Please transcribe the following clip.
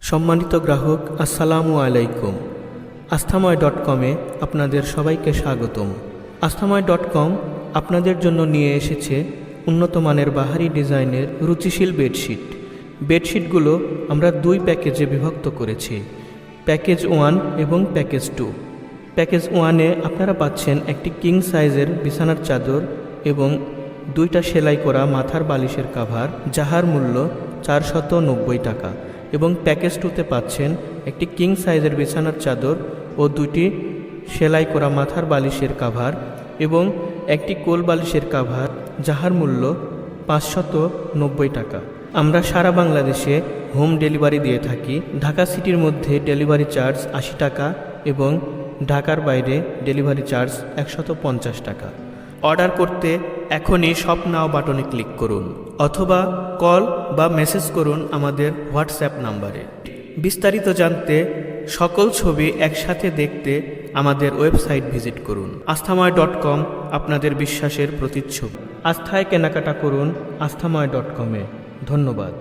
সম্মানিত গ্রাহক, আসসালামু আলাইকুম। আস্থাময়.com-এ আপনাদের সবাইকে স্বাগতম। আস্থাময়.com আপনাদের জন্য নিয়ে এসেছে উন্নত মানের বাহারি ডিজাইনের রুচিশীল বেডশিট। বেডশিটগুলো আমরা দুই প্যাকেজে বিভক্ত করেছি, প্যাকেজ 1 এবং প্যাকেজ 2। প্যাকেজ 1-এ আপনারা পাচ্ছেন একটি কিং সাইজের বিছানার চাদর এবং দুইটা সেলাই করা মাথার বালিশের কাভার, যাহার মূল্য 490 টাকা। এবং প্যাকেজ 2-তে পাচ্ছেন একটি কিং সাইজের বিছানার চাদর ও দুটি সেলাই করা মাথার বালিশের কাভার এবং একটি কোল বালিশের কাভার, যাহার মূল্য 590 টাকা। আমরা সারা বাংলাদেশে হোম ডেলিভারি দিয়ে থাকি। ঢাকা সিটির মধ্যে ডেলিভারি চার্জ 80 টাকা এবং ঢাকার বাইরে ডেলিভারি চার্জ 150 টাকা। অর্ডার করতে এখনই শপ নাও বাটনে ক্লিক করুন অথবা কল বা মেসেজ করুন আমাদের হোয়াটসঅ্যাপ নাম্বারে। বিস্তারিত জানতে, সকল ছবি একসাথে দেখতে আমাদের ওয়েবসাইট ভিজিট করুন। আস্থাময়.com আপনাদের বিশ্বাসের প্রতিচ্ছবি। আস্থায় কেনাকাটা করুন আস্থাময়.com-এ। ধন্যবাদ।